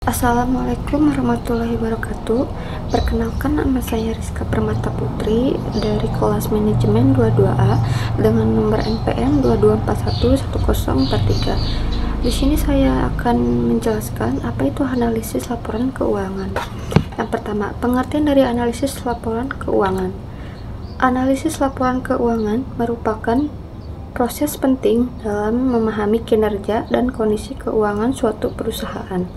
Assalamualaikum warahmatullahi wabarakatuh. Perkenalkan, nama saya Rizka Permata Putri dari kelas manajemen 22A dengan nomor NPM 22411043. Di sini saya akan menjelaskan apa itu analisis laporan keuangan. Yang pertama, pengertian dari analisis laporan keuangan. Analisis laporan keuangan merupakan proses penting dalam memahami kinerja dan kondisi keuangan suatu perusahaan.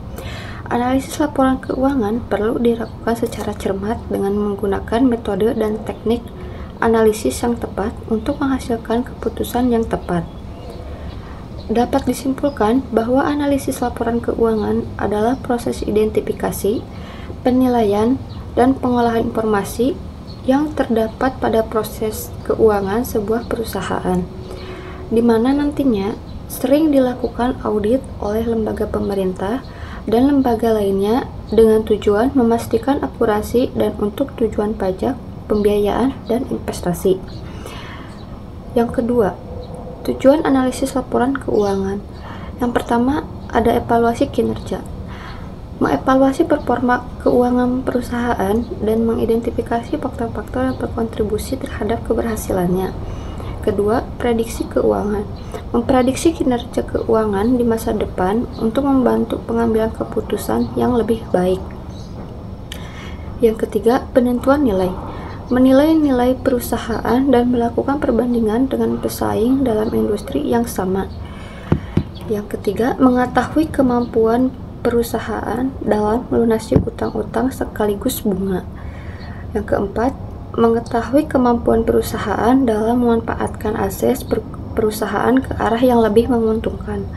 Analisis laporan keuangan perlu dilakukan secara cermat dengan menggunakan metode dan teknik analisis yang tepat untuk menghasilkan keputusan yang tepat. Dapat disimpulkan bahwa analisis laporan keuangan adalah proses identifikasi, penilaian, dan pengolahan informasi yang terdapat pada proses keuangan sebuah perusahaan, di mana nantinya sering dilakukan audit oleh lembaga pemerintah dan lembaga lainnya dengan tujuan memastikan akurasi dan untuk tujuan pajak, pembiayaan, dan investasi. Yang kedua, tujuan analisis laporan keuangan. Yang pertama, ada evaluasi kinerja. Mengevaluasi performa keuangan perusahaan dan mengidentifikasi faktor-faktor yang berkontribusi terhadap keberhasilannya. Kedua, prediksi keuangan. Memprediksi kinerja keuangan di masa depan untuk membantu pengambilan keputusan yang lebih baik. Yang ketiga, penentuan nilai. Menilai nilai perusahaan dan melakukan perbandingan dengan pesaing dalam industri yang sama. Yang ketiga, mengetahui kemampuan perusahaan dalam melunasi utang-utang sekaligus bunga. Yang keempat, mengetahui kemampuan perusahaan dalam memanfaatkan aset perusahaan ke arah yang lebih menguntungkan.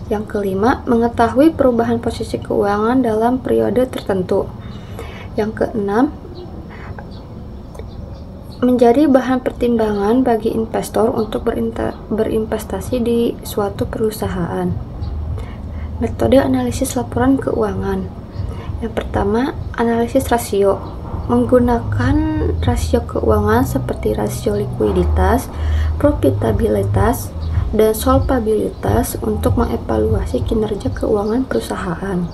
Yang kelima, mengetahui perubahan posisi keuangan dalam periode tertentu. Yang keenam, menjadi bahan pertimbangan bagi investor untuk berinvestasi di suatu perusahaan. Metode analisis laporan keuangan. Yang pertama, analisis rasio. Menggunakan rasio keuangan seperti rasio likuiditas, profitabilitas, dan solvabilitas untuk mengevaluasi kinerja keuangan perusahaan.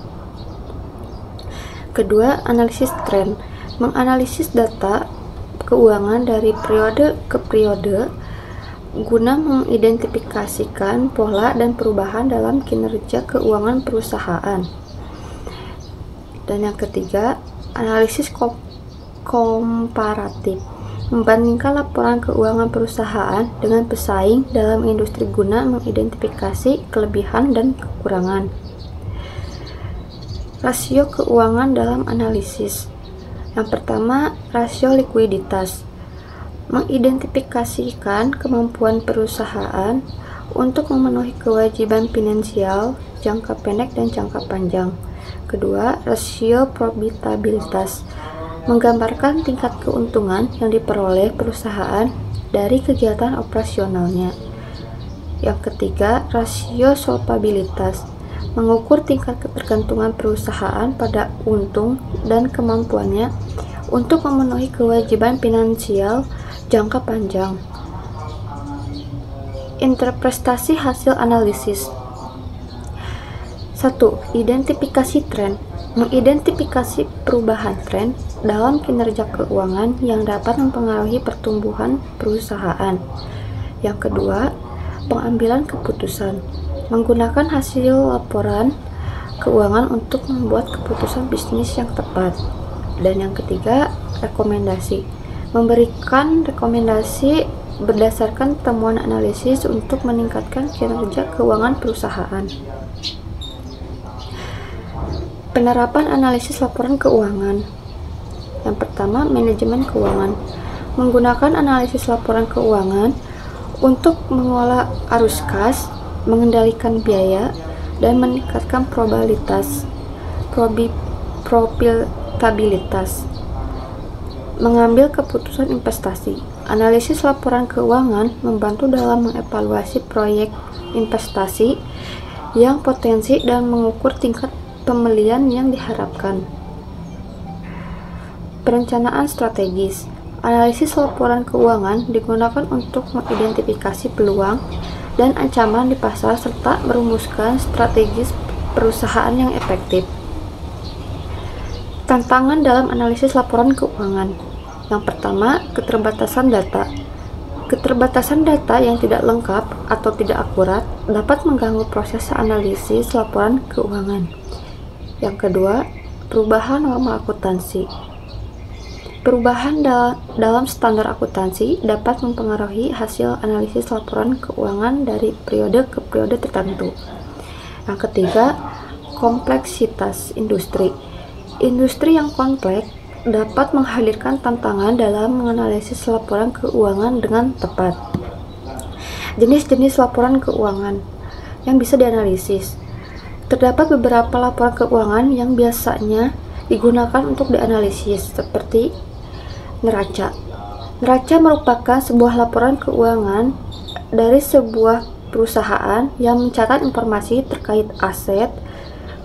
Kedua, analisis tren. Menganalisis data keuangan dari periode ke periode guna mengidentifikasikan pola dan perubahan dalam kinerja keuangan perusahaan. Dan yang ketiga, analisis komparatif. Membandingkan laporan keuangan perusahaan dengan pesaing dalam industri guna mengidentifikasi kelebihan dan kekurangan. Rasio keuangan dalam analisis. Yang pertama, rasio likuiditas. Mengidentifikasikan kemampuan perusahaan untuk memenuhi kewajiban finansial jangka pendek dan jangka panjang. Kedua, rasio profitabilitas. Menggambarkan tingkat keuntungan yang diperoleh perusahaan dari kegiatan operasionalnya. Yang ketiga, rasio solvabilitas. Mengukur tingkat ketergantungan perusahaan pada untung dan kemampuannya untuk memenuhi kewajiban finansial jangka panjang. Interpretasi hasil analisis. 1. Identifikasi tren. Mengidentifikasi perubahan tren dalam kinerja keuangan yang dapat mempengaruhi pertumbuhan perusahaan. Yang kedua, pengambilan keputusan. Menggunakan hasil laporan keuangan untuk membuat keputusan bisnis yang tepat. Dan yang ketiga, rekomendasi. Memberikan rekomendasi berdasarkan temuan analisis untuk meningkatkan kinerja keuangan perusahaan. Penerapan analisis laporan keuangan. Yang pertama, manajemen keuangan. Menggunakan analisis laporan keuangan untuk mengelola arus kas, mengendalikan biaya, dan meningkatkan profitabilitas. Mengambil keputusan investasi. Analisis laporan keuangan membantu dalam mengevaluasi proyek investasi yang potensi dan mengukur tingkat pembelian yang diharapkan. Perencanaan strategis. Analisis laporan keuangan digunakan untuk mengidentifikasi peluang dan ancaman di pasar serta merumuskan strategi perusahaan yang efektif. Tantangan dalam analisis laporan keuangan. Yang pertama, keterbatasan data. Keterbatasan data yang tidak lengkap atau tidak akurat dapat mengganggu proses analisis laporan keuangan. Yang kedua, perubahan norma akuntansi. Perubahan dalam standar akuntansi dapat mempengaruhi hasil analisis laporan keuangan dari periode ke periode tertentu. Yang ketiga, kompleksitas industri. Industri yang kompleks dapat menghadirkan tantangan dalam menganalisis laporan keuangan dengan tepat. Jenis-jenis laporan keuangan yang bisa dianalisis. Terdapat beberapa laporan keuangan yang biasanya digunakan untuk dianalisis, seperti neraca. Neraca merupakan sebuah laporan keuangan dari sebuah perusahaan yang mencatat informasi terkait aset,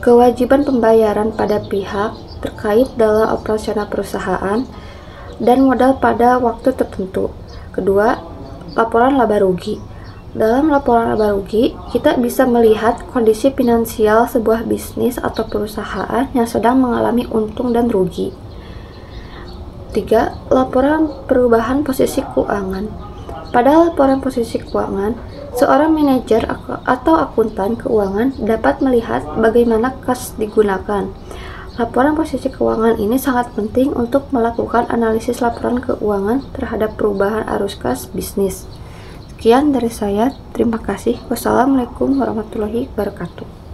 kewajiban pembayaran pada pihak terkait dalam operasional perusahaan, dan modal pada waktu tertentu. Kedua, laporan laba rugi. Dalam laporan laba rugi, kita bisa melihat kondisi finansial sebuah bisnis atau perusahaan yang sedang mengalami untung dan rugi. 3. Laporan perubahan posisi keuangan. Pada laporan posisi keuangan, seorang manajer atau akuntan keuangan dapat melihat bagaimana kas digunakan. Laporan posisi keuangan ini sangat penting untuk melakukan analisis laporan keuangan terhadap perubahan arus kas bisnis. Sekian dari saya, terima kasih. Wassalamualaikum warahmatullahi wabarakatuh.